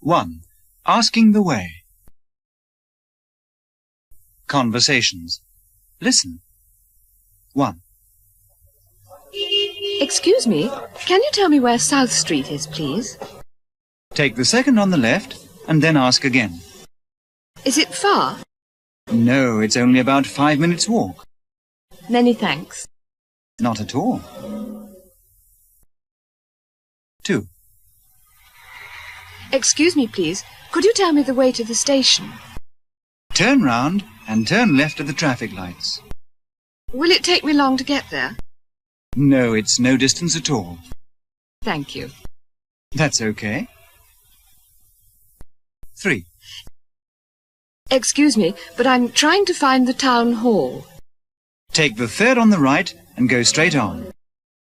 1. Asking the way. Conversations. Listen. 1. Excuse me, can you tell me where South Street is, please? Take the second on the left and then ask again. Is it far? No, it's only about 5 minutes' walk. Many thanks. Not at all. 2. Excuse me, please. Could you tell me the way to the station? Turn round and turn left at the traffic lights. Will it take me long to get there? No, it's no distance at all. Thank you. That's okay. 3. Excuse me, but I'm trying to find the town hall. Take the third on the right and go straight on.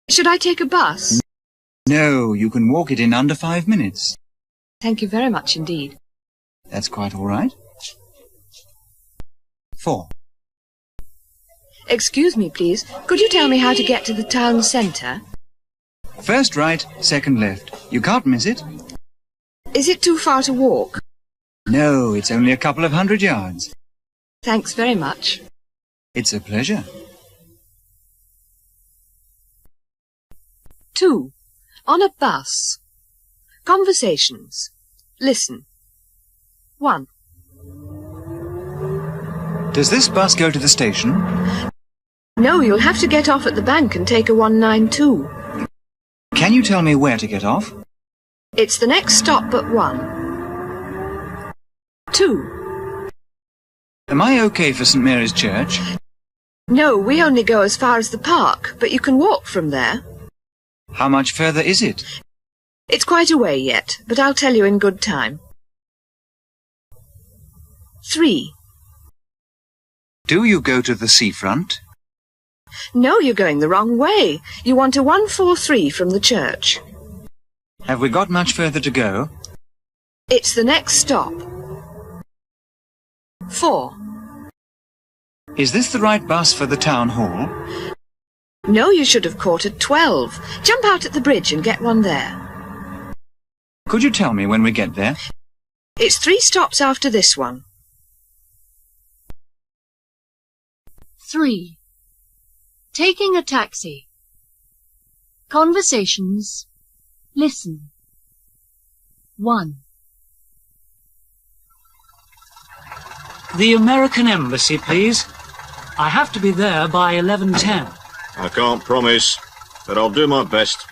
Should I take a bus? No, you can walk it in under 5 minutes. Thank you very much indeed. That's quite all right. 4. Excuse me, please. Could you tell me how to get to the town centre? First right, second left. You can't miss it. Is it too far to walk? No, it's only a couple of 100 yards. Thanks very much. It's a pleasure. 2. On a bus. Conversations. Listen. 1. Does this bus go to the station? No, you'll have to get off at the bank and take a 192. Can you tell me where to get off? It's the next stop but 1. 2. Am I okay for St. Mary's Church? No, we only go as far as the park, but you can walk from there. How much further is it? It's quite a way yet, but I'll tell you in good time. 3. Do you go to the seafront? No, you're going the wrong way. You want a 143 from the church. Have we got much further to go? It's the next stop. 4. Is this the right bus for the town hall? No, you should have caught at 12. Jump out at the bridge and get one there. Could you tell me when we get there? It's 3 stops after this one. 3. Taking a taxi. Conversations. Listen. 1. The American Embassy, please. I have to be there by 11:10. I can't promise, but I'll do my best.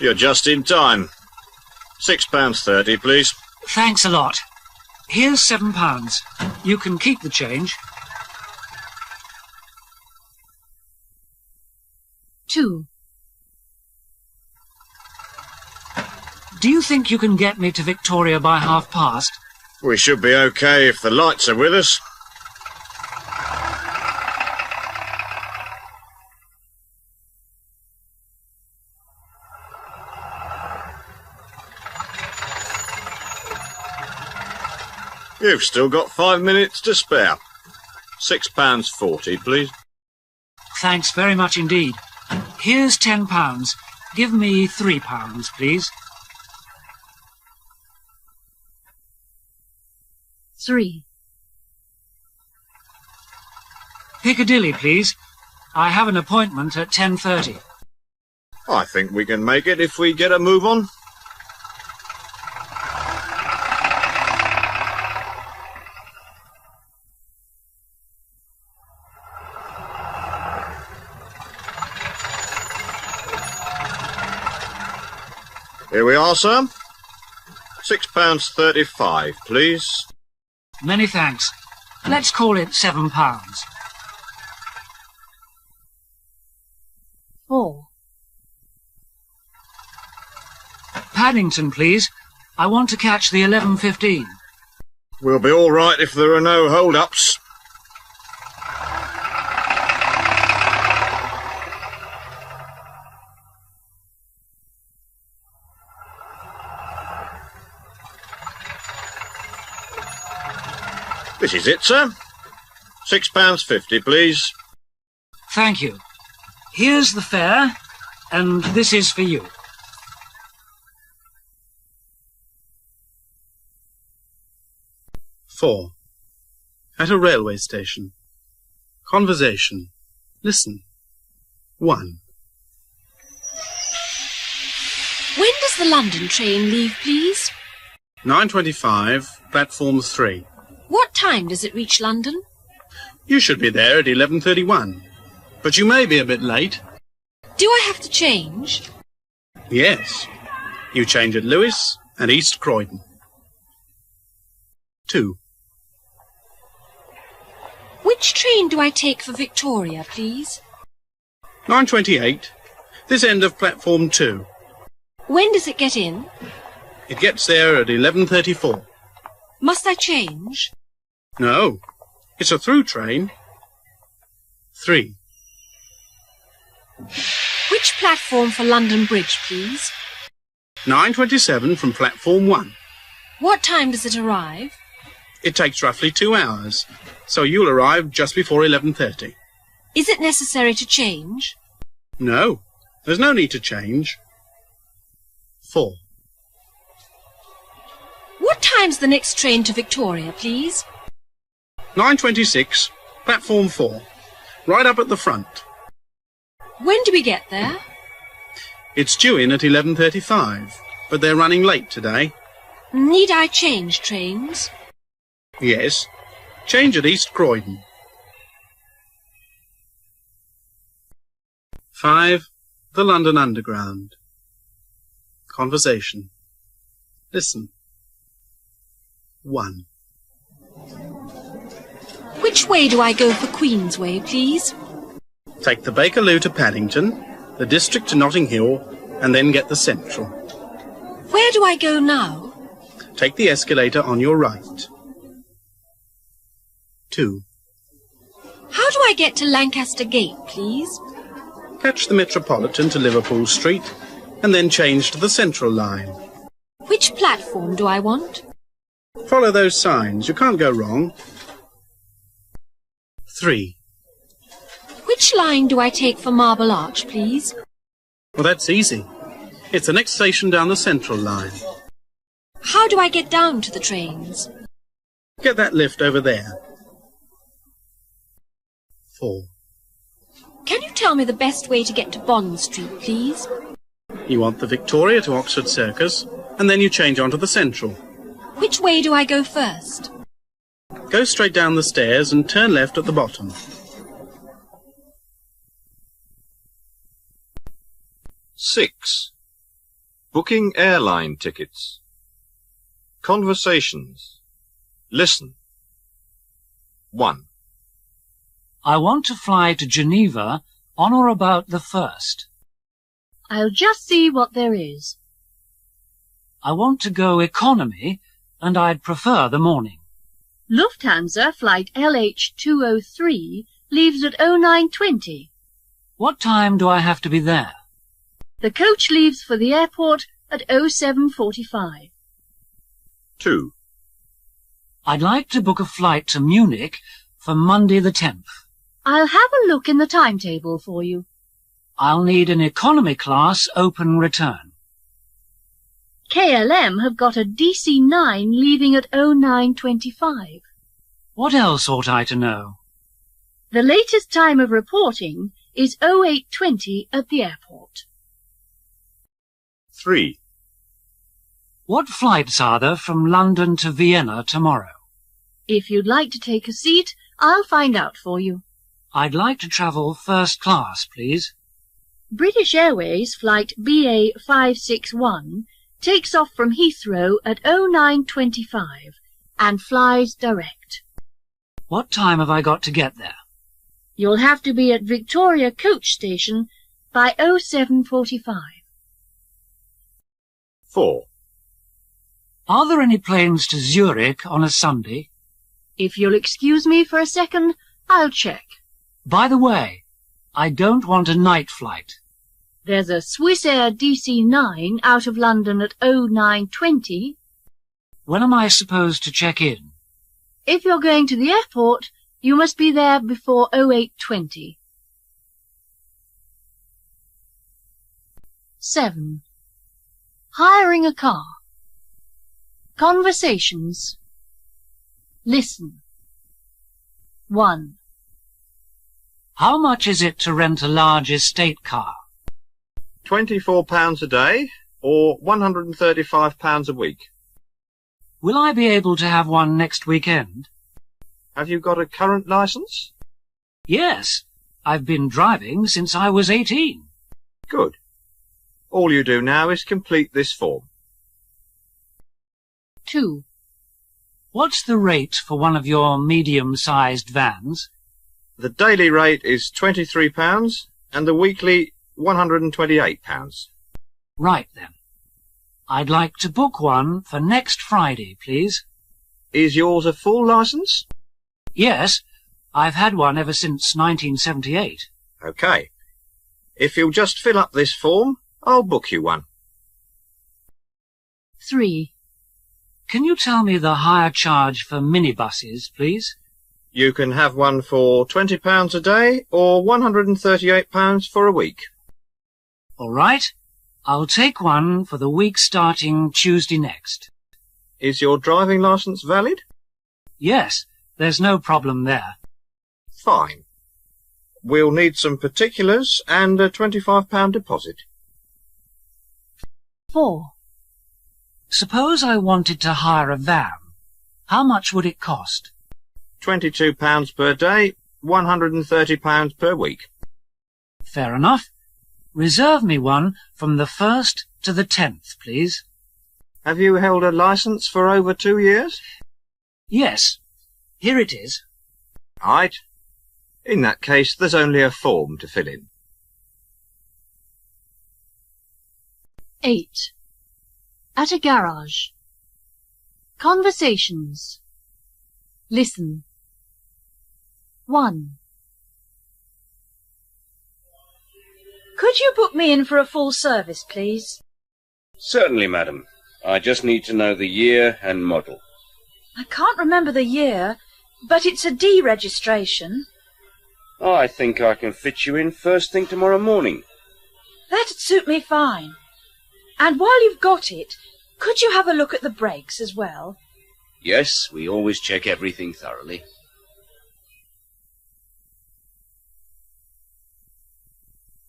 You're just in time. £6.30, please. Thanks a lot. Here's £7. You can keep the change. 2. Do you think you can get me to Victoria by past? We should be okay if the lights are with us. You've still got 5 minutes to spare. £6.40, please. Thanks very much indeed. Here's £10. Give me £3, please. 3. Piccadilly, please. I have an appointment at 10:30. I think we can make it if we get a move on. Here we are, sir. £6.35, please. Many thanks. Let's call it £7. 4. Paddington, please. I want to catch the 11:15. We'll be all right if there are no hold-ups. This is it, sir. £6.50, please. Thank you. Here's the fare, and this is for you. Four. At a railway station. Conversation. Listen. 1. When does the London train leave, please? 9:25, platform 3. What time does it reach London? You should be there at 11:31, but you may be a bit late. Do I have to change? Yes. You change at Lewes and East Croydon. 2. Which train do I take for Victoria, please? 9:28, this end of platform 2. When does it get in? It gets there at 11:34. Must I change? No, it's a through train. 3. Which platform for London Bridge, please? 9:27 from platform 1. What time does it arrive? It takes roughly 2 hours, so you'll arrive just before 11:30. Is it necessary to change? No, there's no need to change. 4. What time's the next train to Victoria, please? 9:26, platform 4, right up at the front. When do we get there? It's due in at 11:35, but they're running late today. Need I change trains? Yes, change at East Croydon. 5. The London Underground. Conversation. Listen. 1. Which way do I go for Queensway, please? Take the Bakerloo to Paddington, the District to Notting Hill, and then get the Central. Where do I go now? Take the escalator on your right. 2. How do I get to Lancaster Gate, please? Catch the Metropolitan to Liverpool Street, and then change to the Central line. Which platform do I want? Follow those signs, you can't go wrong. 3. Which line do I take for Marble Arch, please? Well, that's easy. It's the next station down the Central line. How do I get down to the trains? Get that lift over there. 4. Can you tell me the best way to get to Bond Street, please? You want the Victoria to Oxford Circus, and then you change onto the Central. Which way do I go first? Go straight down the stairs and turn left at the bottom. 6. Booking airline tickets. Conversations. Listen. 1. I want to fly to Geneva on or about the 1st. I'll just see what there is. I want to go economy, and I'd prefer the morning. Lufthansa flight LH203 leaves at 09:20. What time do I have to be there? The coach leaves for the airport at 07:45. 2. I'd like to book a flight to Munich for Monday the 10th. I'll have a look in the timetable for you. I'll need an economy class open return. KLM have got a DC9 leaving at 09:25. What else ought I to know? The latest time of reporting is 08:20 at the airport. 3. What flights are there from London to Vienna tomorrow? If you'd like to take a seat, I'll find out for you. I'd like to travel first class, please. British Airways flight BA561 takes off from Heathrow at 09:25 and flies direct. What time have I got to get there? You'll have to be at Victoria Coach Station by 07:45. 4. Are there any planes to Zurich on a Sunday? If you'll excuse me for a second, I'll check. By the way, I don't want a night flight. There's a Swissair DC9 out of London at 09:20. When am I supposed to check in? If you're going to the airport, you must be there before 08:20. 7. Hiring a car. Conversations. Listen. 1. How much is it to rent a large estate car? £24 a day, or £135 a week. Will I be able to have one next weekend? Have you got a current licence? Yes, I've been driving since I was 18. Good. All you do now is complete this form. 2. What's the rate for one of your medium-sized vans? The daily rate is £23 and the weekly £128. Right then. I'd like to book one for next Friday, please. Is yours a full licence? Yes, I've had one ever since 1978. OK. If you'll just fill up this form, I'll book you one. 3. Can you tell me the hire charge for minibuses, please? You can have one for £20 a day or £138 for a week. All right. I'll take one for the week starting Tuesday next. Is your driving licence valid? Yes, there's no problem there. Fine. We'll need some particulars and a £25 deposit. 4. Suppose I wanted to hire a van. How much would it cost? £22 per day, £130 per week. Fair enough. Reserve me one from the 1st to the 10th, please. Have you held a licence for over 2 years? Yes. Here it is. Right. In that case, there's only a form to fill in. 8. At a garage. Conversations. Listen. 1. Could you book me in for a full service, please? Certainly, madam. I just need to know the year and model. I can't remember the year, but it's a D registration. I think I can fit you in first thing tomorrow morning. That'd suit me fine. And while you've got it, could you have a look at the brakes as well? Yes, we always check everything thoroughly.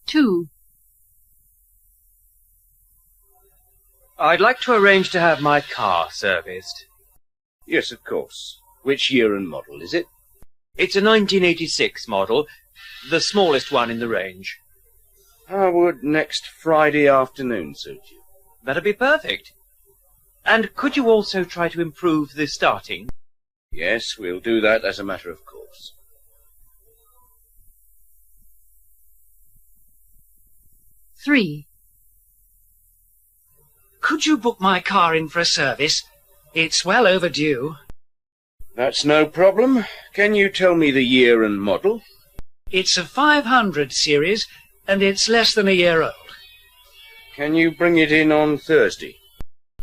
2. I'd like to arrange to have my car serviced. Yes, of course. Which year and model is it? It's a 1986 model, the smallest one in the range. How would next Friday afternoon suit you? That'd be perfect. And could you also try to improve the starting? Yes, we'll do that as a matter of course. 3. Could you book my car in for a service? It's well overdue. That's no problem. Can you tell me the year and model? It's a 500 series, and it's less than a year old. Can you bring it in on Thursday?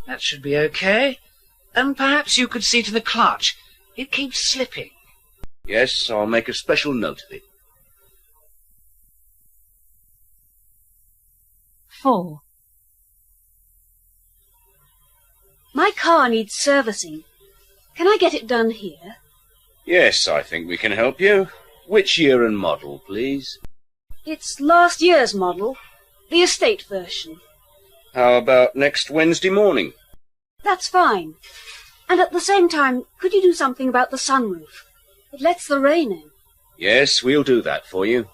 That should be okay. And perhaps you could see to the clutch. It keeps slipping. Yes, I'll make a special note of it. 4. My car needs servicing. Can I get it done here? Yes, I think we can help you. Which year and model, please? It's last year's model, the estate version. How about next Wednesday morning? That's fine. And at the same time, could you do something about the sunroof? It lets the rain in. Yes, we'll do that for you.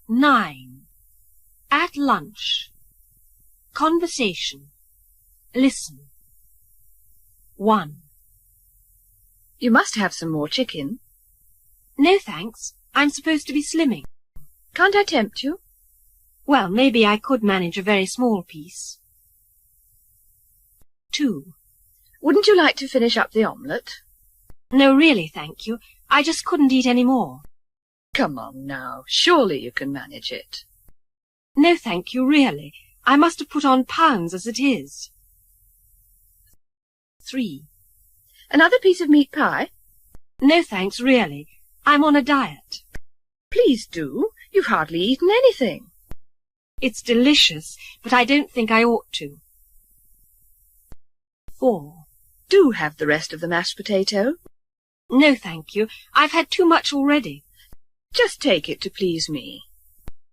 9. At lunch. Conversation. Listen. 1. You must have some more chicken. No, thanks. I'm supposed to be slimming. Can't I tempt you? Well, maybe I could manage a very small piece. 2. Wouldn't you like to finish up the omelette? No, really, thank you. I just couldn't eat any more. Come on now. Surely you can manage it. No, thank you, really. I must have put on pounds as it is. 3. Another piece of meat pie? No, thanks, really. I'm on a diet. Please do. You've hardly eaten anything. It's delicious, but I don't think I ought to. 4. Do have the rest of the mashed potato. No, thank you. I've had too much already. Just take it to please me.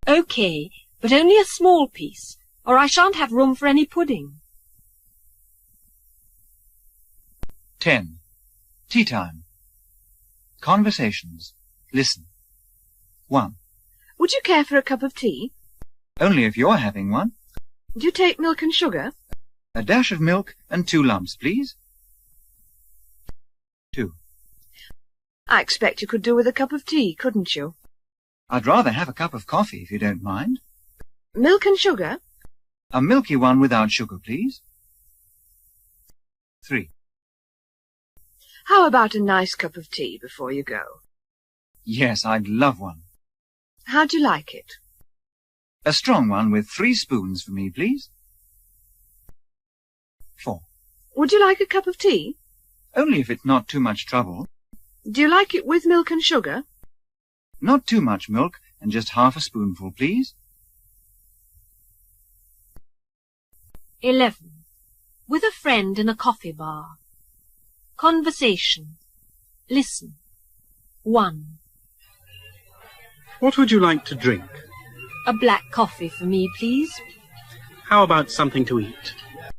OK, but only a small piece, or I shan't have room for any pudding. 10. Tea time. Conversations. Listen. 1. Would you care for a cup of tea? Only if you're having one. Do you take milk and sugar? A dash of milk and 2 lumps, please. 2. I expect you could do with a cup of tea, couldn't you? I'd rather have a cup of coffee, if you don't mind. Milk and sugar? A milky one without sugar, please. 3. How about a nice cup of tea before you go? Yes, I'd love one. How'd you like it? A strong one with 3 spoons for me, please. 4. Would you like a cup of tea? Only if it's not too much trouble. Do you like it with milk and sugar? Not too much milk, and just half a spoonful, please. 11. With a friend in a coffee bar. Conversation. Listen. 1. What would you like to drink? A black coffee for me, please. How about something to eat?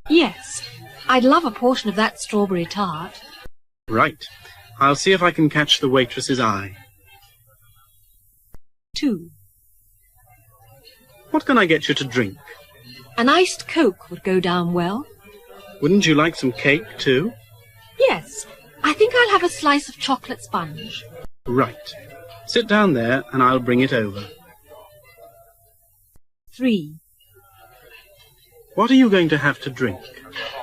Yes, I'd love a portion of that strawberry tart. Right. I'll see if I can catch the waitress's eye. 2. What can I get you to drink? An iced Coke would go down well. Wouldn't you like some cake, too? Yes, I think I'll have a slice of chocolate sponge. Right. Sit down there and I'll bring it over. 3. What are you going to have to drink?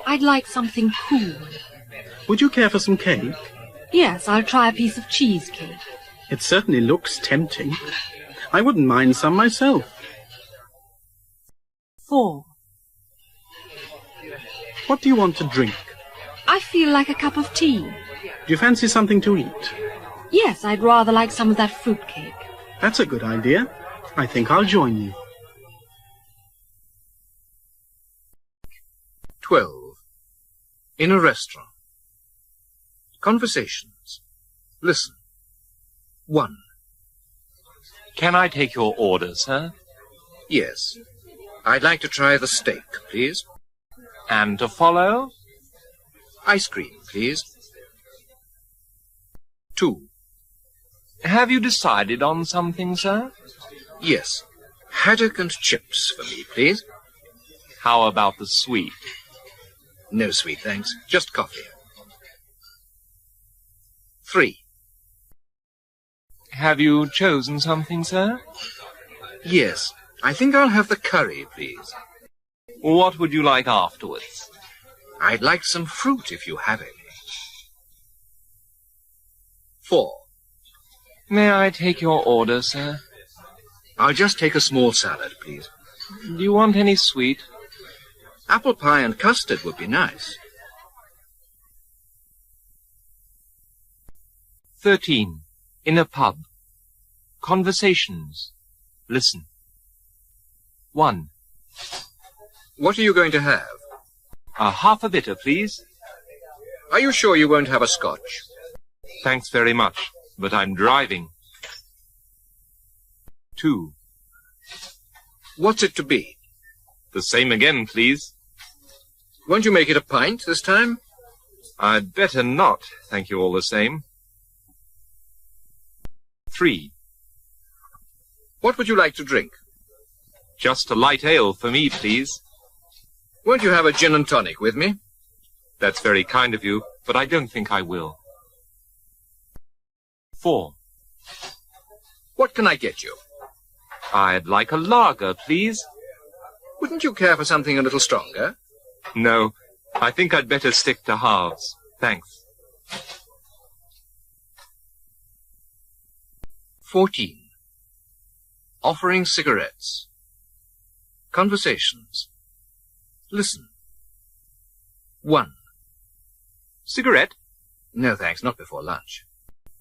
I'd like something cool. Would you care for some cake? Yes, I'll try a piece of cheesecake. It certainly looks tempting. I wouldn't mind some myself. 4. What do you want to drink? I feel like a cup of tea. Do you fancy something to eat? Yes, I'd rather like some of that fruitcake. That's a good idea. I think I'll join you. 12. In a restaurant. Conversations. Listen. 1. Can I take your order, sir? Yes. I'd like to try the steak, please. And to follow? Ice cream, please. 2. Have you decided on something, sir? Yes. Haddock and chips for me, please. How about the sweet? No sweet, thanks. Just coffee. 3. Have you chosen something, sir? Yes. I think I'll have the curry, please. What would you like afterwards? I'd like some fruit if you have any. 4. May I take your order, sir? I'll just take a small salad, please. Do you want any sweet? Apple pie and custard would be nice. 13. In a pub. Conversations. Listen. 1. What are you going to have? Half a bitter, please. Are you sure you won't have a scotch? Thanks very much, but I'm driving. 2. What's it to be? The same again, please. Won't you make it a pint this time? I'd better not, thank you all the same. 3. What would you like to drink? Just a light ale for me, please. Won't you have a gin and tonic with me? That's very kind of you, but I don't think I will. 4. What can I get you? I'd like a lager, please. Wouldn't you care for something a little stronger? No, I think I'd better stick to halves. Thanks. 14. Offering cigarettes. Conversations. Listen. 1. Cigarette? No, thanks, not before lunch.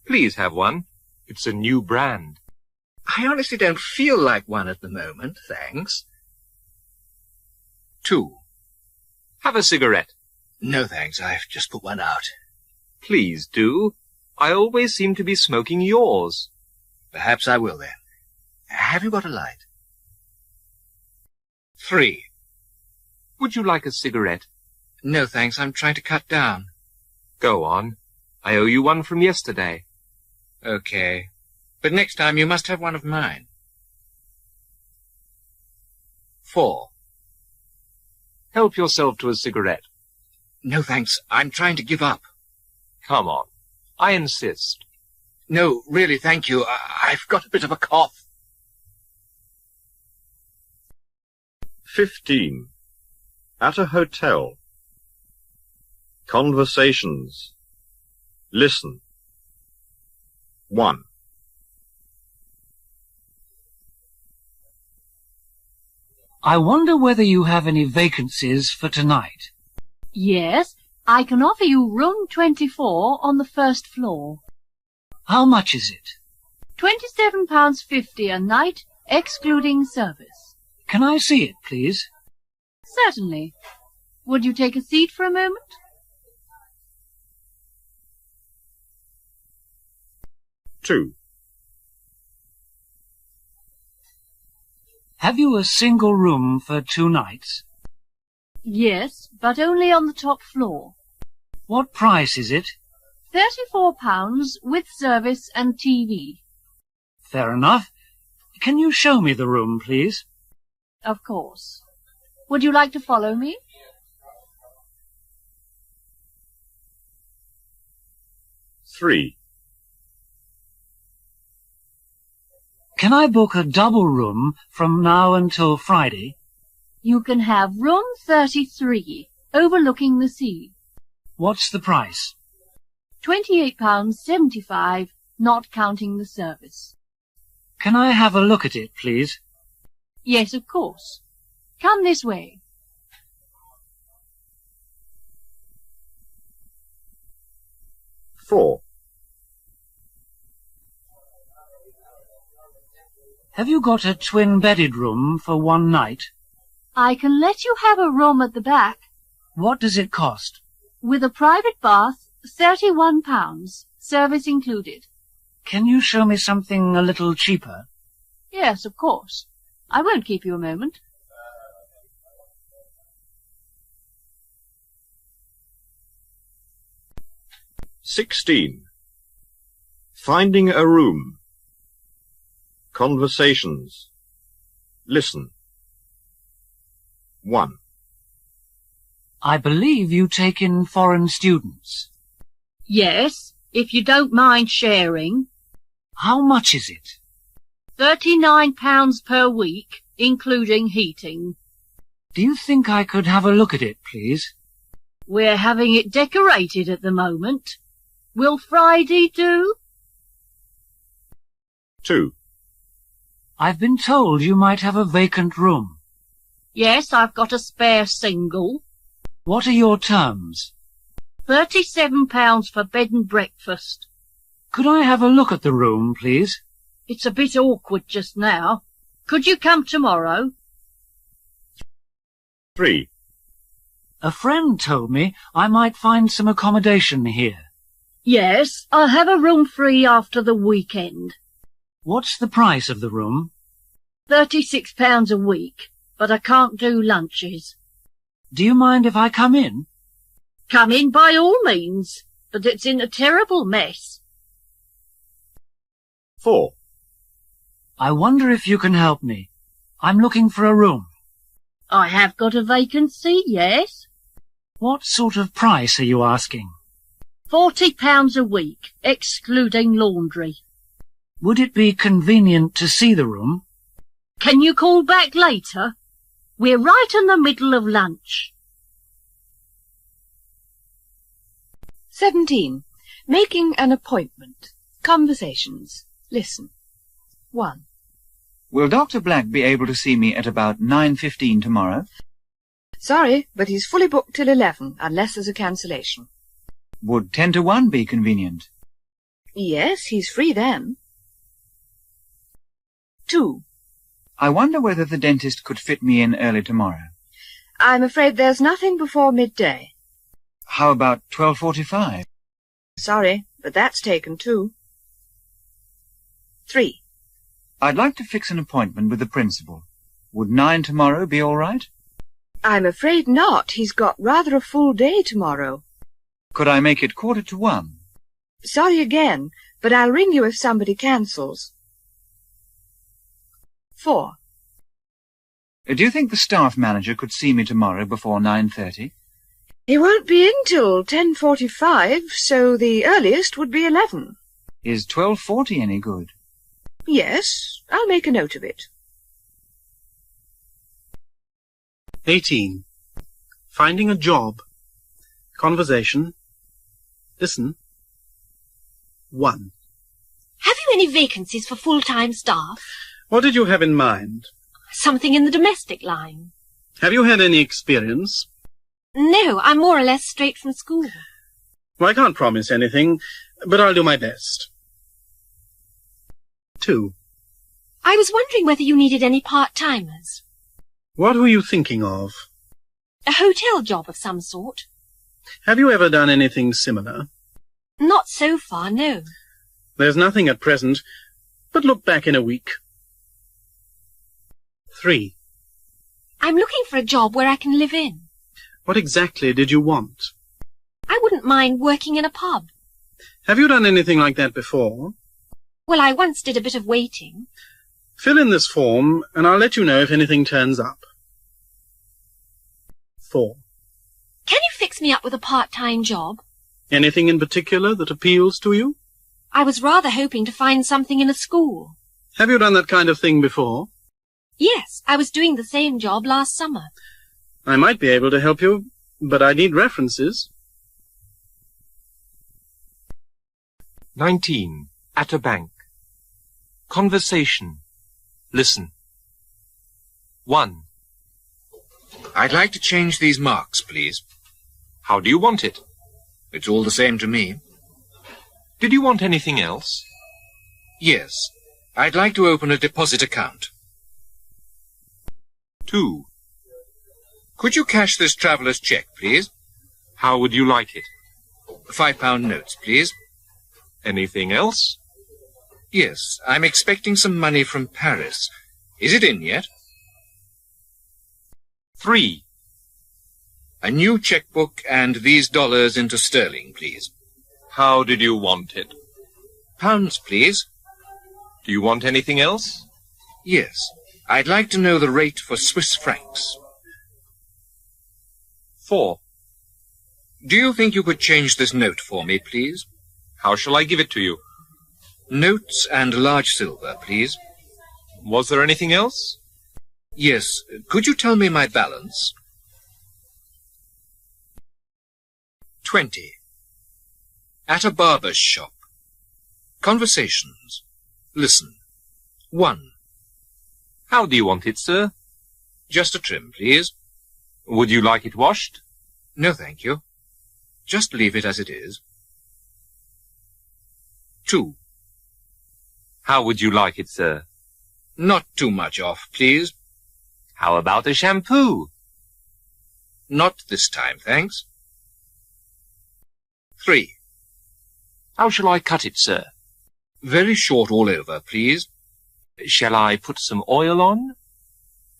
Please have one. It's a new brand. I honestly don't feel like one at the moment, thanks. 2. Have a cigarette. No, thanks, I've just put one out. Please do. I always seem to be smoking yours. Perhaps I will then. Have you got a light? 3. Would you like a cigarette? No, thanks, I'm trying to cut down. Go on. I owe you one from yesterday. Okay. But next time you must have one of mine. 4. Help yourself to a cigarette. No, thanks, I'm trying to give up. Come on. I insist. No, really, thank you. I've got a bit of a cough. 15. At a hotel. Conversations. Listen. 1. I wonder whether you have any vacancies for tonight. Yes, I can offer you room 24 on the first floor. How much is it? £27.50 a night, excluding service. Can I see it, please? Certainly. Would you take a seat for a moment? 2. Have you a single room for 2 nights? Yes, but only on the top floor. What price is it? £34 with service and TV. Fair enough. Can you show me the room, please? Of course. Would you like to follow me? 3. Can I book a double room from now until Friday? You can have room 33, overlooking the sea. What's the price? £28.75, not counting the service. Can I have a look at it, please? Yes, of course. Come this way. 4. Have you got a twin-bedded room for 1 night? I can let you have a room at the back. What does it cost? With a private bath, £31, service included. Can you show me something a little cheaper? Yes, of course. I won't keep you a moment. 16. Finding a room. Conversations. Listen. 1. I believe you take in foreign students. Yes, if you don't mind sharing. How much is it? £39 per week, including heating. Do you think I could have a look at it, please? We're having it decorated at the moment. Will Friday do? 2. I've been told you might have a vacant room. Yes, I've got a spare single. What are your terms? £37 for bed and breakfast. Could I have a look at the room, please? It's a bit awkward just now. Could you come tomorrow? 3. A friend told me I might find some accommodation here. Yes, I'll have a room free after the weekend. What's the price of the room? £36 a week, but I can't do lunches. Do you mind if I come in? Come in by all means, but it's in a terrible mess. 4. I wonder if you can help me. I'm looking for a room. I have got a vacancy, yes. What sort of price are you asking? £40 a week, excluding laundry. Would it be convenient to see the room? Can you call back later? We're right in the middle of lunch. 17. Making an appointment. Conversations. Listen. 1. Will Dr. Black be able to see me at about 9:15 tomorrow? Sorry, but he's fully booked till 11, unless there's a cancellation. Would 10 to 1 be convenient? Yes, he's free then. 2. I wonder whether the dentist could fit me in early tomorrow. I'm afraid there's nothing before midday. How about 12:45? Sorry, but that's taken too. 3. I'd like to fix an appointment with the principal. Would 9 tomorrow be all right? I'm afraid not. He's got rather a full day tomorrow. Could I make it 1:45? Sorry again, but I'll ring you if somebody cancels. 4. Do you think the staff manager could see me tomorrow before 9:30? He won't be in till 10:45, so the earliest would be 11. Is 12:40 any good? Yes, I'll make a note of it. 18. Finding a job. Conversation. Listen. 1. Have you any vacancies for full-time staff? What did you have in mind? Something in the domestic line. Have you had any experience? No, I'm more or less straight from school. Well, I can't promise anything, but I'll do my best. 2. I was wondering whether you needed any part-timers. What were you thinking of? A hotel job of some sort. Have you ever done anything similar? Not so far, no. There's nothing at present, but look back in a week. 3. I'm looking for a job where I can live in. What exactly did you want? I wouldn't mind working in a pub. Have you done anything like that before? Well, I once did a bit of waiting. Fill in this form, and I'll let you know if anything turns up. 4. Can you fix me up with a part-time job? Anything in particular that appeals to you? I was rather hoping to find something in a school. Have you done that kind of thing before? Yes, I was doing the same job last summer. I might be able to help you, but I need references. 19. At a bank. Conversation. Listen. 1. I'd like to change these marks, please. How do you want it? It's all the same to me. Did you want anything else? Yes. I'd like to open a deposit account. 2. Could you cash this traveller's cheque, please? How would you like it? £5 notes, please. Anything else? Yes, I'm expecting some money from Paris. Is it in yet? 3. A new chequebook and these dollars into sterling, please. How did you want it? Pounds, please. Do you want anything else? Yes. I'd like to know the rate for Swiss francs. 4. Do you think you could change this note for me, please? How shall I give it to you? Notes and large silver, please. Was there anything else? Yes. Could you tell me my balance? 20. At a barber's shop. Conversations. Listen. 1. How do you want it, sir? Just a trim, please. Would you like it washed? No, thank you. Just leave it as it is. 2. How would you like it, sir? Not too much off, please. How about a shampoo? Not this time, thanks. 3. How shall I cut it, sir? Very short all over, please. Shall I put some oil on?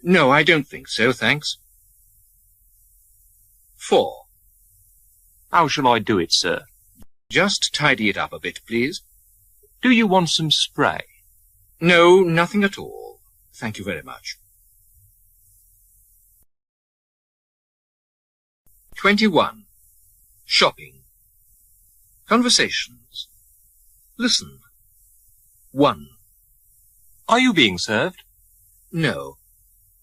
No, I don't think so, thanks. 4. How shall I do it, sir? Just tidy it up a bit, please. Do you want some spray? No, nothing at all. Thank you very much. 21. Shopping. Conversations. Listen. 1. Are you being served? No.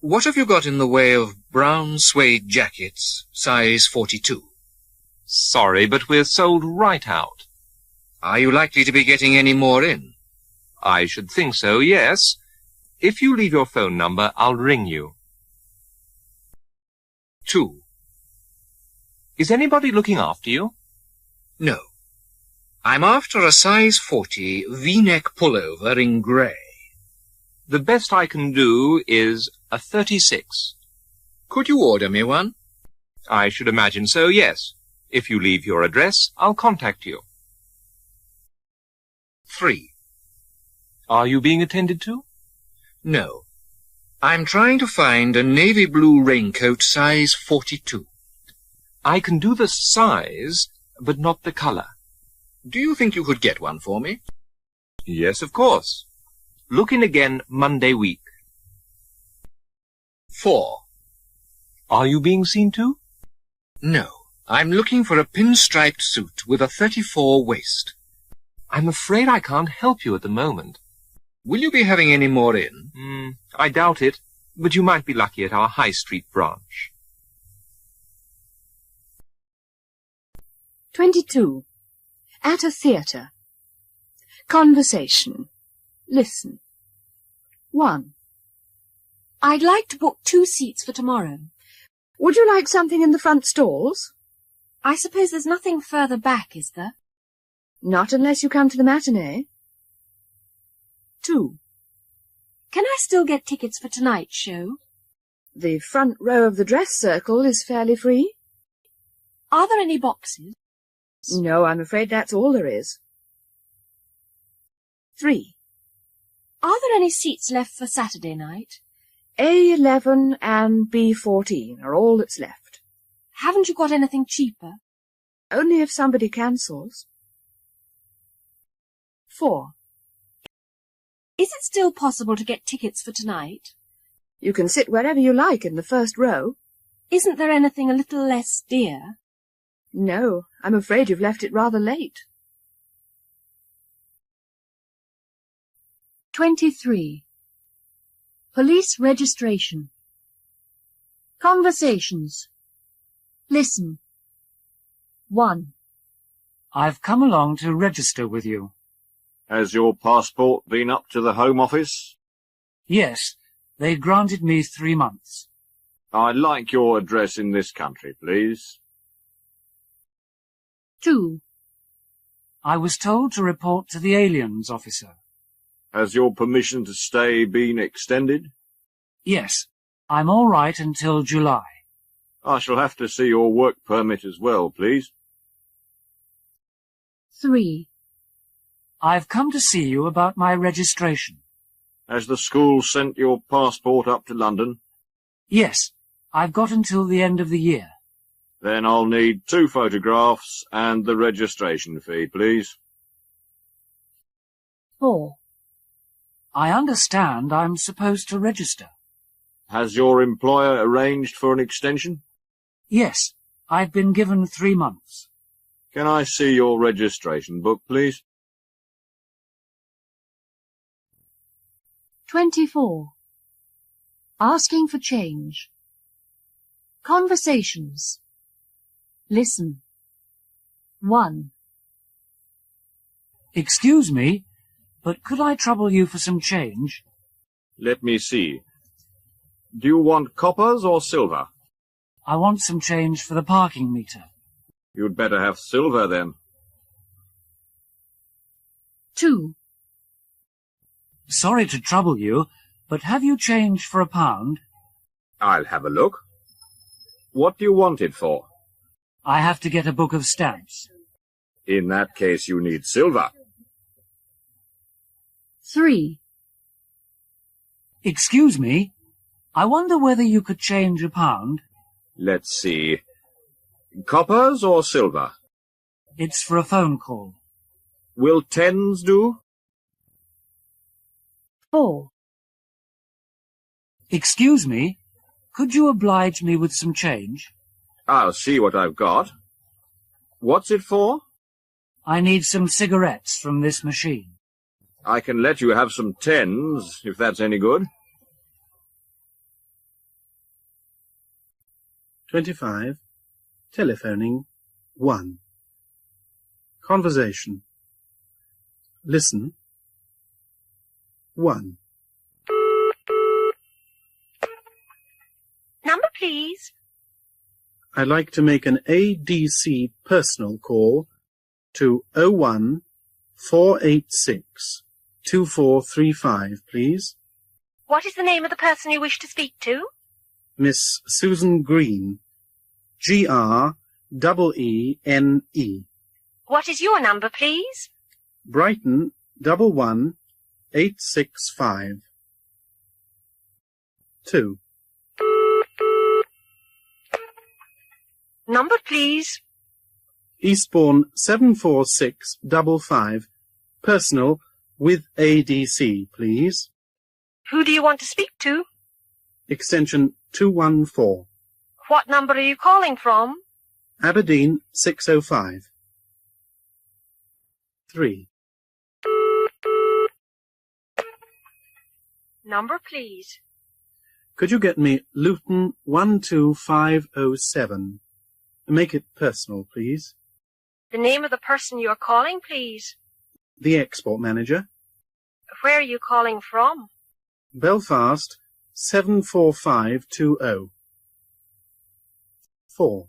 What have you got in the way of brown suede jackets, size 42? Sorry, but we're sold right out. Are you likely to be getting any more in? I should think so, yes. If you leave your phone number, I'll ring you. 2. Is anybody looking after you? No. I'm after a size 40 V-neck pullover in grey. The best I can do is a 36. Could you order me one? I should imagine so, yes. If you leave your address, I'll contact you. 3. Are you being attended to? No. I'm trying to find a navy blue raincoat size 42. I can do the size, but not the colour. Do you think you could get one for me? Yes, of course. Look in again Monday week. 4. Are you being seen to? No. I'm looking for a pinstriped suit with a 34 waist. I'm afraid I can't help you at the moment. Will you be having any more in? I doubt it, but you might be lucky at our High Street branch. 22. At a theatre. Conversation. Listen. 1. I'd like to book 2 seats for tomorrow. Would you like something in the front stalls? I suppose there's nothing further back, is there? Not unless you come to the matinee. 2. Can I still get tickets for tonight's show? The front row of the dress circle is fairly free. Are there any boxes? No, I'm afraid that's all there is. 3. Are there any seats left for Saturday night? A11 and B14 are all that's left. Haven't you got anything cheaper? Only if somebody cancels. 4. Is it still possible to get tickets for tonight? You can sit wherever you like in the first row. Isn't there anything a little less dear? No, I'm afraid you've left it rather late. 23. Police registration. Conversations. Listen. 1. I've come along to register with you. Has your passport been up to the Home Office? Yes, they granted me 3 months. I'd like your address in this country, please. 2. I was told to report to the aliens officer. Has your permission to stay been extended? Yes, I'm all right until July. I shall have to see your work permit as well, please. 3. I've come to see you about my registration. Has the school sent your passport up to London? Yes, I've got until the end of the year. Then I'll need 2 photographs and the registration fee, please. 4. I understand I'm supposed to register. Has your employer arranged for an extension? Yes, I've been given 3 months. Can I see your registration book, please? 24. Asking for change. Conversations. Listen. 1. Excuse me, but could I trouble you for some change? Let me see. Do you want coppers or silver? I want some change for the parking meter. You'd better have silver, then. 2. Sorry to trouble you, but have you change for £1? I'll have a look. What do you want it for? I have to get a book of stamps. In that case, you need silver. 3. Excuse me, I wonder whether you could change £1? Let's see. Coppers or silver? It's for a phone call. Will 10s do? 4. Excuse me, could you oblige me with some change? I'll see what I've got. What's it for? I need some cigarettes from this machine. I can let you have some 10s, if that's any good. 25. Telephoning. 1. Conversation. Listen. 1. Number, please. I'd like to make an ADC personal call to 01 486 2435, please. What is the name of the person you wish to speak to? Miss Susan Green, GREENE. What is your number, please? Brighton 11865. 2. Number, please. Eastbourne 74655. Personal with ADC, please. Who do you want to speak to? Extension 214. What number are you calling from? Aberdeen 605. 3. Number, please. Could you get me Luton 12507? Make it personal, please. The name of the person you are calling, please. The export manager. Where are you calling from? Belfast 74520. 4.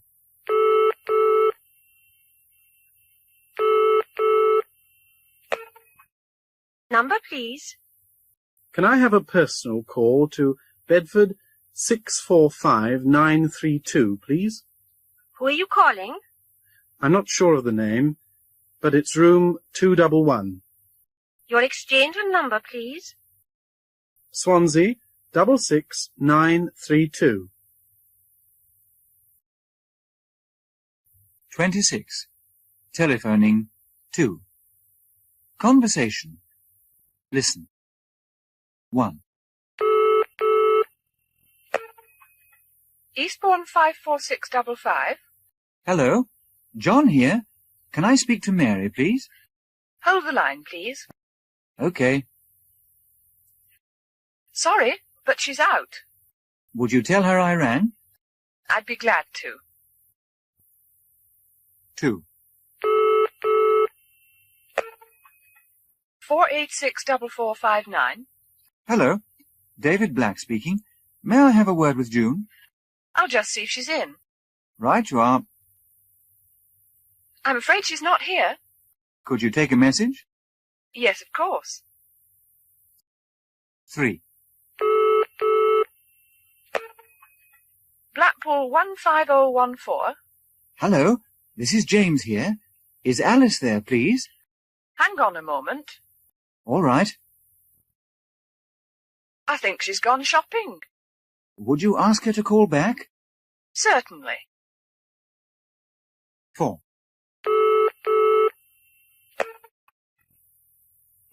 Number, please. Can I have a personal call to Bedford 645932, please? Who are you calling? I'm not sure of the name, but it's room 211. Your exchange and number, please. Swansea 66932. 26. Telephoning 2. Conversation. Listen. 1. Eastbourne 54655. Hello. John here. Can I speak to Mary, please? Hold the line, please. OK. Sorry, but she's out. Would you tell her I rang? I'd be glad to. 2. 4864459. Hello. David Black speaking. May I have a word with June? I'll just see if she's in. Right you are. I'm afraid she's not here. Could you take a message? Yes, of course. 3. Blackpool 15014. Hello. This is James here. Is Alice there, please? Hang on a moment. All right. I think she's gone shopping. Would you ask her to call back? Certainly. 4.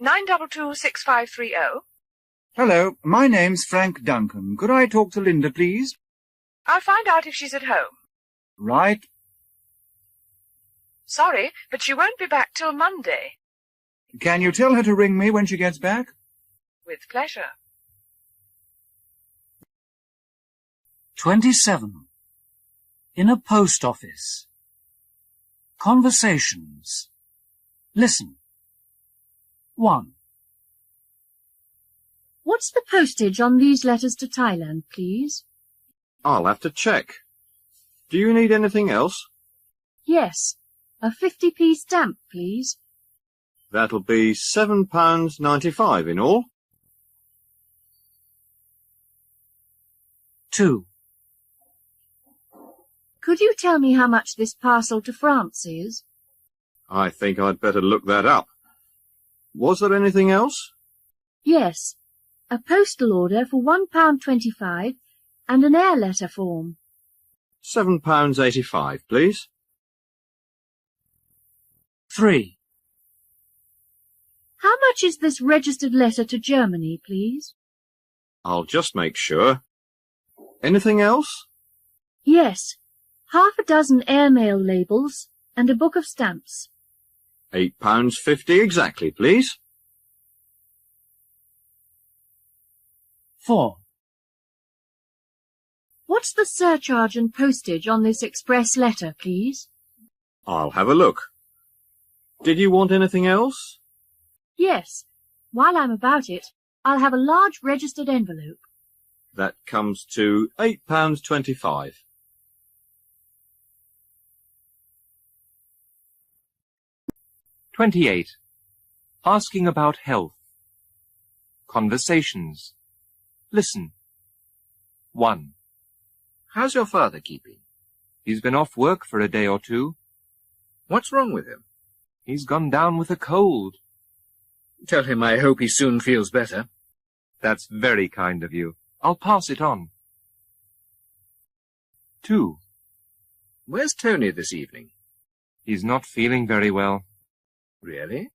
9226530. Hello. My name's Frank Duncan. Could I talk to Linda, please? I'll find out if she's at home. Right. Sorry, but she won't be back till Monday. Can you tell her to ring me when she gets back? With pleasure. 27. In a post office. Conversations. Listen. 1. What's the postage on these letters to Thailand, please? I'll have to check. Do you need anything else? Yes. A 50p stamp, please. That'll be £7.95 in all. 2. Could you tell me how much this parcel to France is? I think I'd better look that up. Was there anything else? Yes. A postal order for £1.25 and an air letter form. £7.85, please. 3. How much is this registered letter to Germany, please? I'll just make sure. Anything else? Yes. Half a dozen airmail labels and a book of stamps. £8.50 exactly, please. 4. What's the surcharge and postage on this express letter, please? I'll have a look. Did you want anything else? Yes. While I'm about it, I'll have a large registered envelope. That comes to £8.25. 28. Asking about health. Conversations. Listen. 1. How's your father keeping? He's been off work for a day or two. What's wrong with him? He's gone down with a cold. Tell him I hope he soon feels better. That's very kind of you. I'll pass it on. 2. Where's Tony this evening? He's not feeling very well. Really?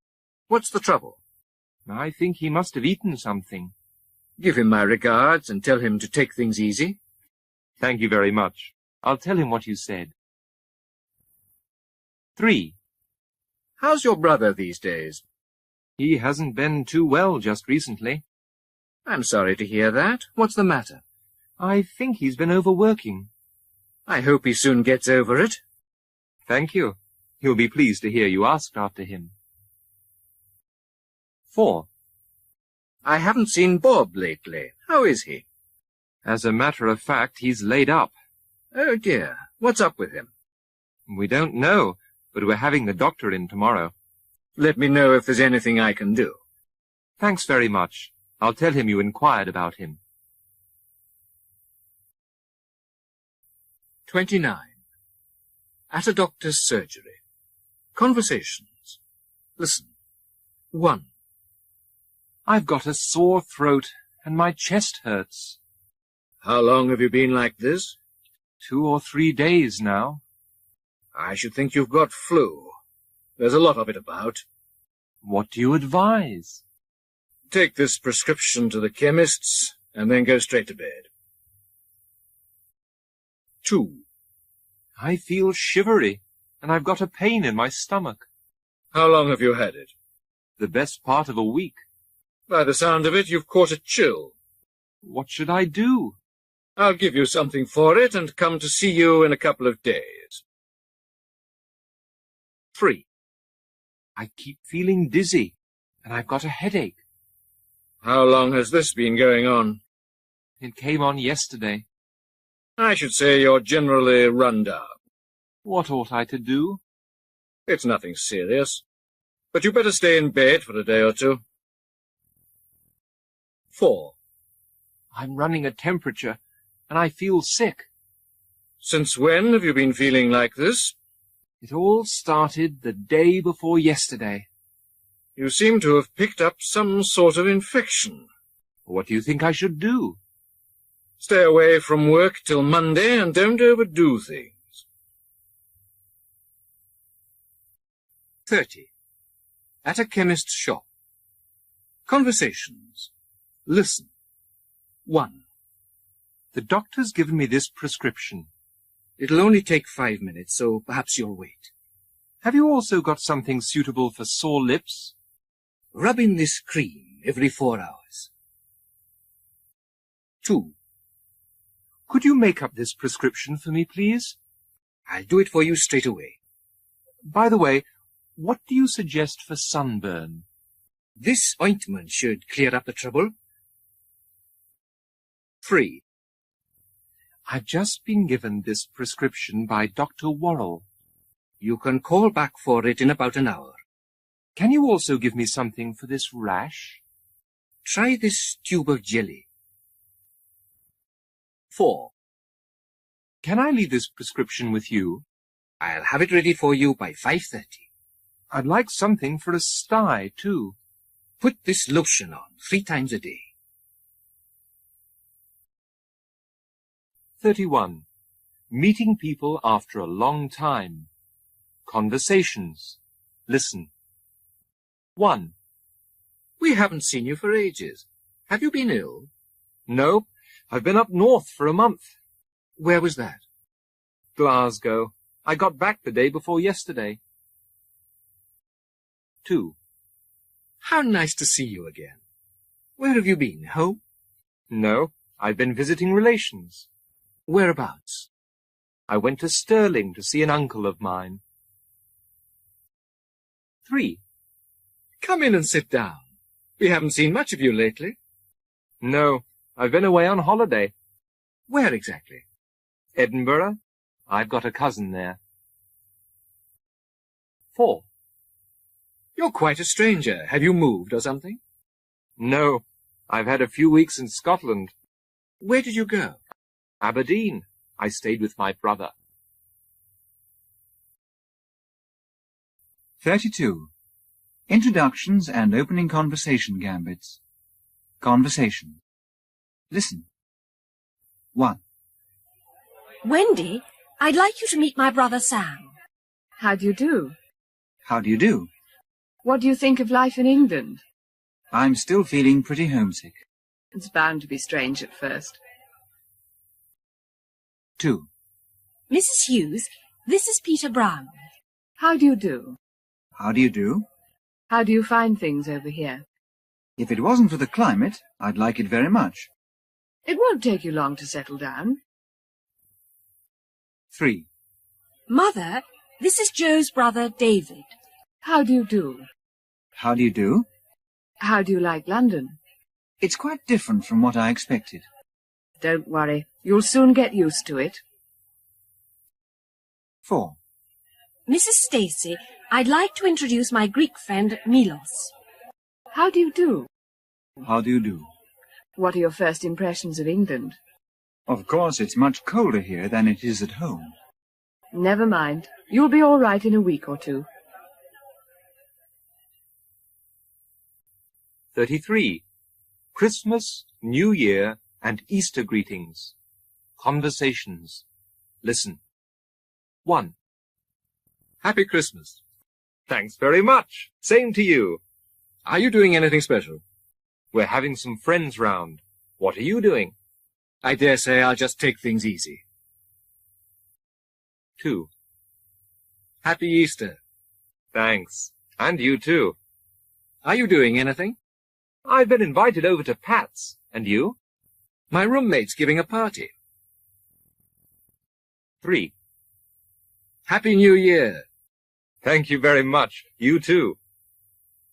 What's the trouble? I think he must have eaten something. Give him my regards and tell him to take things easy. Thank you very much. I'll tell him what you said. 3. How's your brother these days? He hasn't been too well just recently. I'm sorry to hear that. What's the matter? I think he's been overworking. I hope he soon gets over it. Thank you. He'll be pleased to hear you asked after him. 4. I haven't seen Bob lately. How is he? As a matter of fact, he's laid up. Oh, dear. What's up with him? We don't know, but we're having the doctor in tomorrow. Let me know if there's anything I can do. Thanks very much. I'll tell him you inquired about him. 29. At a doctor's surgery. Conversations. Listen. 1. I've got a sore throat and my chest hurts. How long have you been like this? 2 or 3 days now. I should think you've got flu. There's a lot of it about. What do you advise? Take this prescription to the chemist's and then go straight to bed. 2. I feel shivery and I've got a pain in my stomach. How long have you had it? The best part of a week. By the sound of it, you've caught a chill. What should I do? I'll give you something for it and come to see you in a couple of days. 3. I keep feeling dizzy and I've got a headache. How long has this been going on? It came on yesterday. I should say you're generally run down. What ought I to do? It's nothing serious, but you better stay in bed for a day or two. 4. I'm running a temperature and I feel sick. Since when have you been feeling like this? It all started the day before yesterday. You seem to have picked up some sort of infection. What do you think I should do? Stay away from work till Monday and don't overdo things. 30. At a chemist's shop. Conversations. Listen. 1. The doctor's given me this prescription. It'll only take 5 minutes, so perhaps you'll wait. Have you also got something suitable for sore lips? Rub in this cream every 4 hours. 2. Could you make up this prescription for me, please? I'll do it for you straight away. By the way, what do you suggest for sunburn? This ointment should clear up the trouble. 3. I've just been given this prescription by Dr. Worrell. You can call back for it in about an hour. Can you also give me something for this rash? Try this tube of jelly. 4. Can I leave this prescription with you? I'll have it ready for you by 5:30. I'd like something for a sty, too. Put this lotion on 3 times a day. 31. Meeting people after a long time. Conversations. Listen. 1. We haven't seen you for ages. Have you been ill? No, I've been up north for a month. Where was that? Glasgow. I got back the day before yesterday. 2. How nice to see you again. Where have you been? Home? No, I've been visiting relations. Whereabouts? I went to Stirling to see an uncle of mine. 3. Come in and sit down. We haven't seen much of you lately. No, I've been away on holiday. Where exactly? Edinburgh. I've got a cousin there. 4. You're quite a stranger. Have you moved or something? No, I've had a few weeks in Scotland. Where did you go? Aberdeen. I stayed with my brother. 32. Introductions and opening conversation gambits. Conversation. Listen. 1. Wendy, I'd like you to meet my brother Sam. How do you do? How do you do? What do you think of life in England? I'm still feeling pretty homesick. It's bound to be strange at first. 2. Mrs. Hughes, this is Peter Brown. How do you do? How do you do? How do you find things over here? If it wasn't for the climate, I'd like it very much. It won't take you long to settle down. 3. Mother, this is Joe's brother David. How do you do? How do you do? How do you like London? It's quite different from what I expected. Don't worry. You'll soon get used to it. 4. Mrs. Stacy, I'd like to introduce my Greek friend Milos. How do you do? How do you do? What are your first impressions of England? Of course, it's much colder here than it is at home. Never mind. You'll be all right in a week or two. 33. Christmas, New Year, and Easter greetings. Conversations. Listen. 1. Happy Christmas. Thanks very much. Same to you. Are you doing anything special? We're having some friends round. What are you doing? I dare say I'll just take things easy. 2. Happy Easter. Thanks. And you too. Are you doing anything? I've been invited over to Pat's. And you? My roommate's giving a party. 3. Happy New Year. Thank you very much. You too.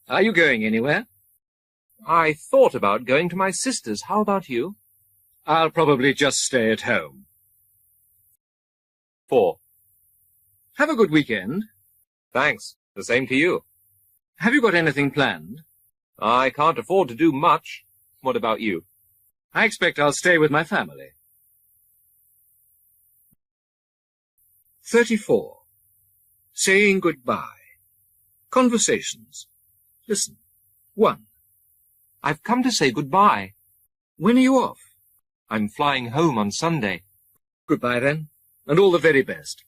Are you going anywhere? I thought about going to my sister's. How about you? I'll probably just stay at home. 4. Have a good weekend. Thanks. The same to you. Have you got anything planned? I can't afford to do much. What about you? I expect I'll stay with my family. 34. Saying goodbye. Conversations. Listen. 1. I've come to say goodbye. When are you off? I'm flying home on Sunday. Goodbye then, and all the very best.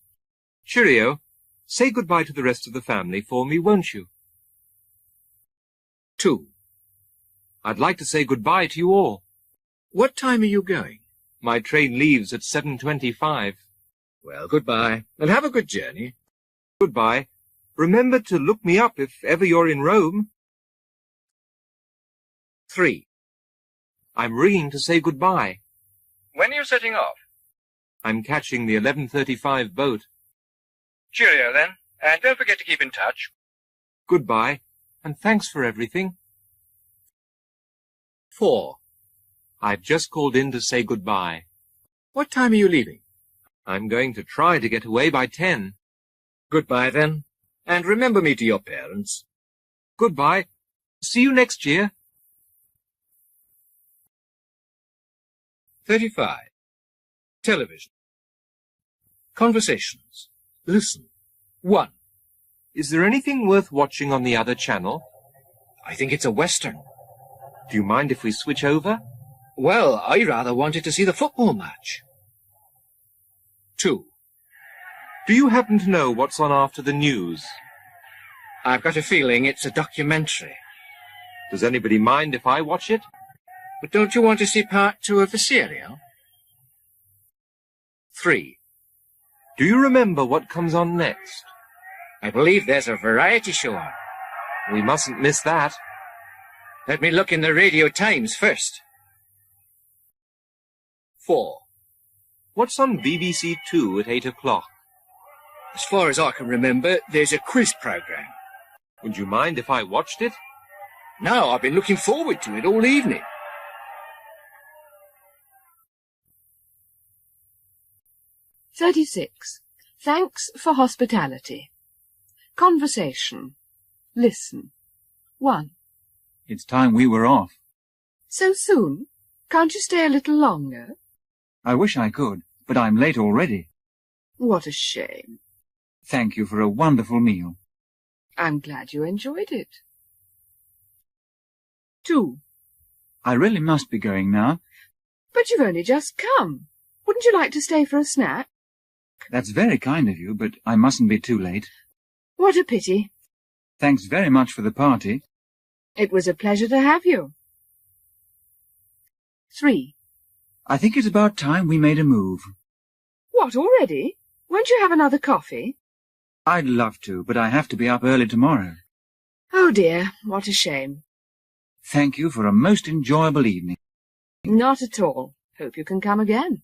Cheerio. Say goodbye to the rest of the family for me, won't you? 2. I'd like to say goodbye to you all. What time are you going? My train leaves at 7:25. Well, goodbye, and have a good journey. Goodbye. Remember to look me up if ever you're in Rome. 3. I'm ringing to say goodbye. When are you setting off? I'm catching the 11:35 boat. Cheerio then, and don't forget to keep in touch. Goodbye, and thanks for everything. 4. I've just called in to say goodbye. What time are you leaving? I'm going to try to get away by 10. Goodbye then, and remember me to your parents. Goodbye. See you next year. 35. Television. Conversations. Listen. 1. Is there anything worth watching on the other channel? I think it's a Western. Do you mind if we switch over? Well, I rather wanted to see the football match. 2. Do you happen to know what's on after the news? I've got a feeling it's a documentary. Does anybody mind if I watch it? But don't you want to see part 2 of the serial? 3. Do you remember what comes on next? I believe there's a variety show on. We mustn't miss that. Let me look in the Radio Times first. 4. What's on BBC 2 at 8 o'clock? As far as I can remember, there's a quiz programme. Would you mind if I watched it? No, I've been looking forward to it all evening. 36. Thanks for hospitality. Conversation. Listen. 1. It's time we were off. So soon? Can't you stay a little longer? I wish I could, but I'm late already. What a shame. Thank you for a wonderful meal. I'm glad you enjoyed it. 2. I really must be going now. But you've only just come. Wouldn't you like to stay for a snack? That's very kind of you, but I mustn't be too late. What a pity. Thanks very much for the party. It was a pleasure to have you. 3. I think it's about time we made a move. What, already? Won't you have another coffee? I'd love to, but I have to be up early tomorrow. Oh dear, what a shame. Thank you for a most enjoyable evening. Not at all. Hope you can come again.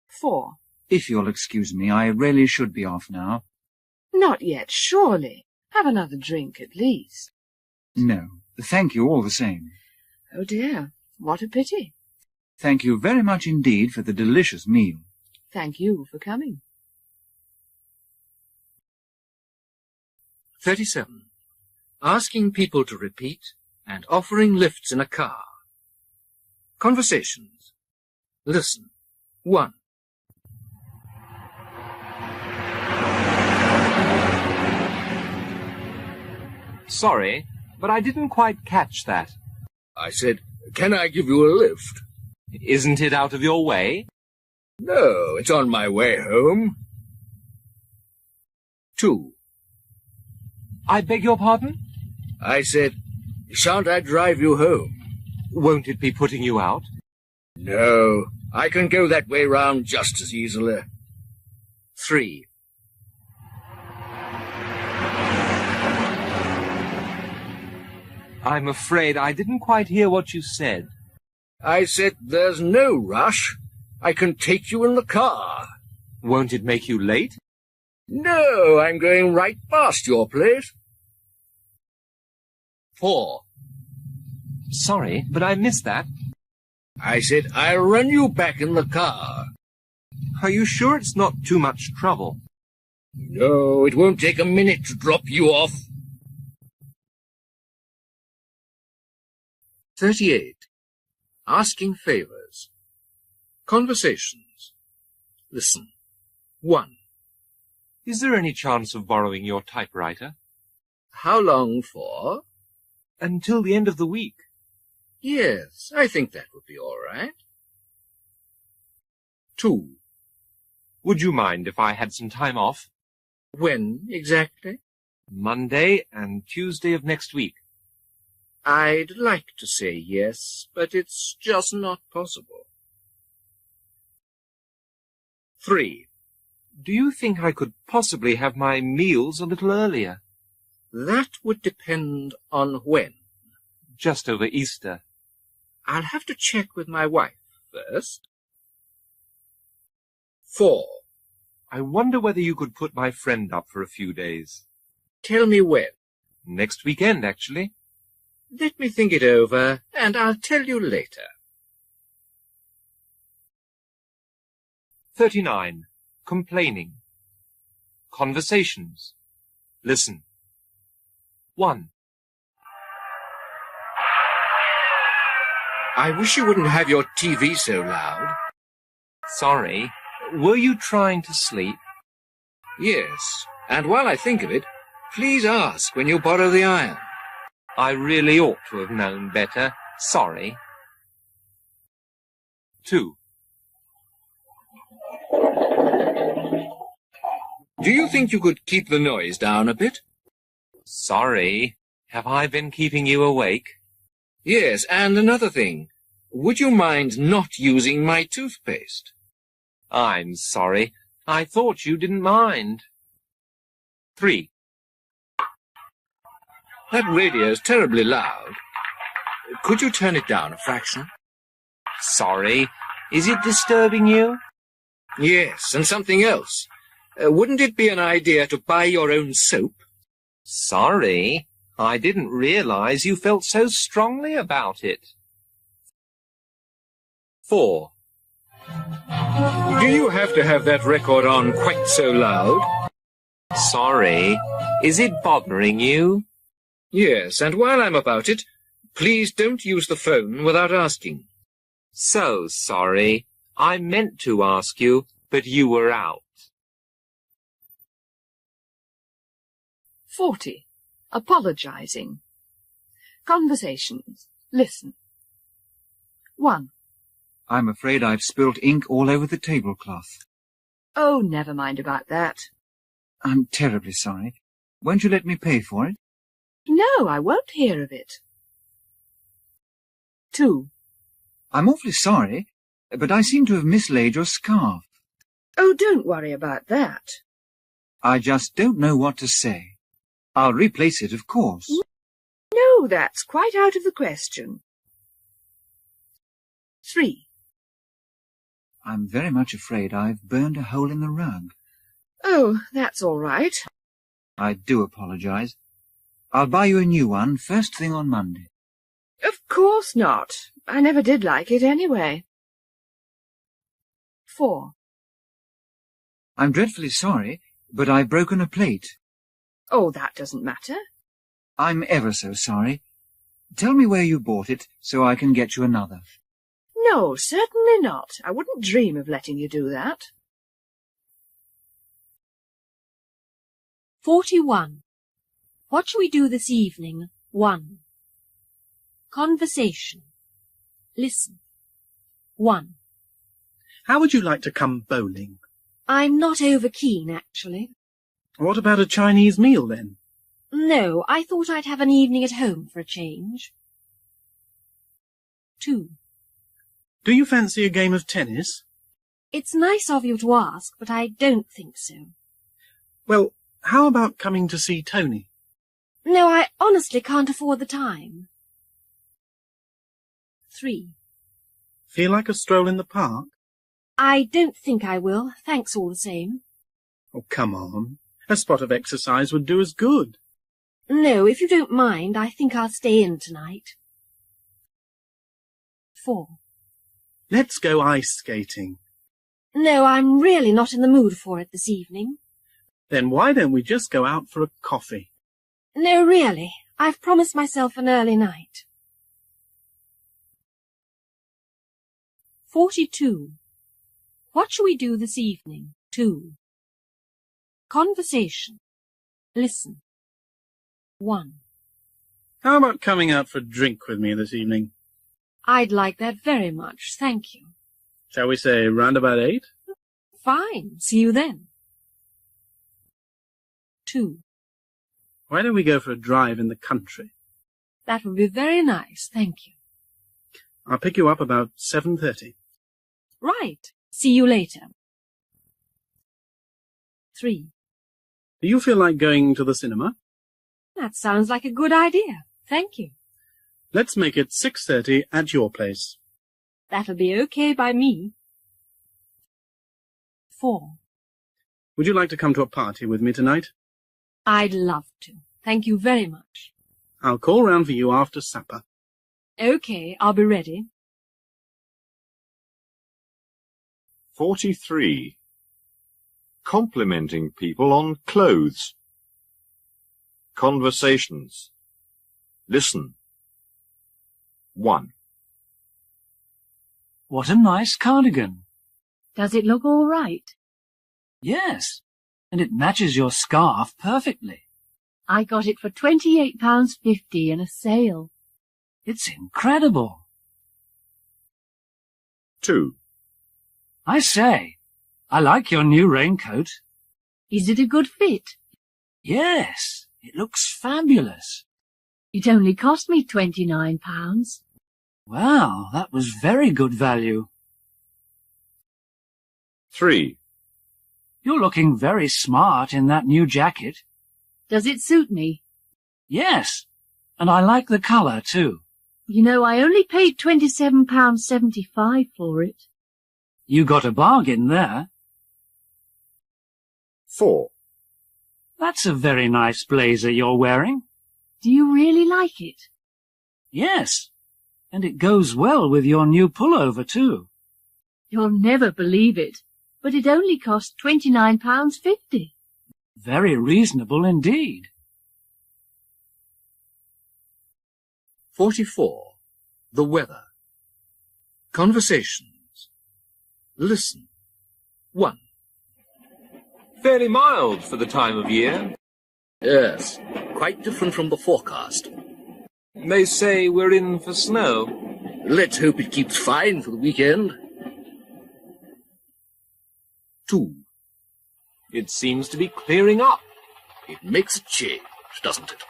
4. If you'll excuse me, I really should be off now. Not yet, surely. Have another drink at least. No, thank you all the same. Oh dear, what a pity. Thank you very much indeed for the delicious meal. Thank you for coming. 37. Asking people to repeat and offering lifts in a car. Conversations. Listen. 1. Sorry, but I didn't quite catch that. I said, can I give you a lift? Isn't it out of your way? No, it's on my way home. 2. I beg your pardon? I said, shan't I drive you home? Won't it be putting you out? No, I can go that way round just as easily. 3. I'm afraid I didn't quite hear what you said. I said, there's no rush. I can take you in the car. Won't it make you late? No, I'm going right past your place. 4. Sorry, but I missed that. I said, I'll run you back in the car. Are you sure it's not too much trouble? No, it won't take a minute to drop you off. 38. Asking favours. Conversations. Listen. 1. Is there any chance of borrowing your typewriter? How long for? Until the end of the week. Yes, I think that would be all right. 2. Would you mind if I had some time off? When exactly? Monday and Tuesday of next week. I'd like to say yes, but it's just not possible. 3. Do you think I could possibly have my meals a little earlier? That would depend on when. Just over Easter. I'll have to check with my wife first. 4. I wonder whether you could put my friend up for a few days. Tell me when. Next weekend, actually. Let me think it over, and I'll tell you later. 39. Complaining. Conversations. Listen. 1. I wish you wouldn't have your TV so loud. Sorry. Were you trying to sleep? Yes, and while I think of it, please ask when you borrow the iron. I really ought to have known better. Sorry. 2. Do you think you could keep the noise down a bit? Sorry. Have I been keeping you awake? Yes, and another thing. Would you mind not using my toothpaste? I'm sorry. I thought you didn't mind. 3. That radio's terribly loud. Could you turn it down a fraction? Sorry. Is it disturbing you? Yes, and something else. Wouldn't it be an idea to buy your own soap? Sorry. I didn't realize you felt so strongly about it. 4. Do you have to have that record on quite so loud? Sorry. Is it bothering you? Yes, and while I'm about it, please don't use the phone without asking. So sorry. I meant to ask you, but you were out. 40. Apologizing. Conversations. Listen. 1. I'm afraid I've spilt ink all over the tablecloth. Oh, never mind about that. I'm terribly sorry. Won't you let me pay for it? No, I won't hear of it. 2. I'm awfully sorry, but I seem to have mislaid your scarf. Oh, don't worry about that. I just don't know what to say. I'll replace it, of course. No, that's quite out of the question. 3. I'm very much afraid I've burned a hole in the rug. Oh, that's all right. I do apologize. I'll buy you a new one first thing on Monday. Of course not. I never did like it anyway. 4. I'm dreadfully sorry, but I've broken a plate. Oh, that doesn't matter. I'm ever so sorry. Tell me where you bought it, so I can get you another. No, certainly not. I wouldn't dream of letting you do that. 41. What shall we do this evening? 1. Conversation. Listen. 1. How would you like to come bowling? I'm not over keen, actually. What about a Chinese meal, then? No, I thought I'd have an evening at home for a change. 2. Do you fancy a game of tennis? It's nice of you to ask, but I don't think so. Well, how about coming to see Tony? No, I honestly can't afford the time. 3. Feel like a stroll in the park? I don't think I will, thanks all the same. Oh, come on. A spot of exercise would do us good. No, if you don't mind, I think I'll stay in tonight. 4. Let's go ice skating. No, I'm really not in the mood for it this evening. Then why don't we just go out for a coffee? No, really, I've promised myself an early night. 42. What shall we do this evening? 2. Conversation. Listen. 1. How about coming out for a drink with me this evening? I'd like that very much, thank you. Shall we say round about 8? Fine, see you then. 2. Why don't we go for a drive in the country? That would be very nice, thank you. I'll pick you up about 7:30. Right, see you later. 3. Do you feel like going to the cinema? That sounds like a good idea, thank you. Let's make it 6:30 at your place. That'll be okay by me. 4. Would you like to come to a party with me tonight? I'd love to. Thank you very much. I'll call round for you after supper. Okay, I'll be ready. 43. Complimenting people on clothes. Conversations. Listen. 1. What a nice cardigan. Does it look all right? Yes, and it matches your scarf perfectly. I got it for £28.50 in a sale. It's incredible. 2. I say, I like your new raincoat. Is it a good fit? Yes, it looks fabulous. It only cost me £29. Wow, that was very good value. 3. You're looking very smart in that new jacket. Does it suit me? Yes, and I like the colour too. You know, I only paid £27.75 for it. You got a bargain there. 4. That's a very nice blazer you're wearing. Do you really like it? Yes, and it goes well with your new pullover too. You'll never believe it, but it only cost £29.50. Very reasonable indeed. 44. The weather. Conversations. Listen. 1. Fairly mild for the time of year. Yes, quite different from the forecast. They say we're in for snow. Let's hope it keeps fine for the weekend. 2. It seems to be clearing up. It makes a change, doesn't it?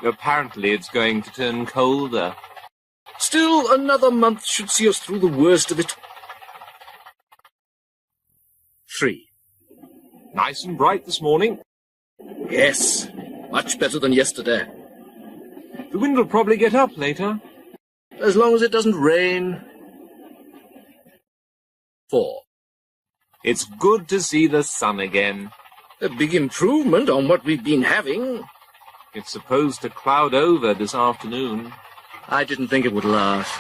Apparently it's going to turn colder. Still, another month should see us through the worst of it. 3. Nice and bright this morning. Yes, much better than yesterday. The wind will probably get up later. As long as it doesn't rain. 4. It's good to see the sun again. A big improvement on what we've been having. It's supposed to cloud over this afternoon. I didn't think it would last.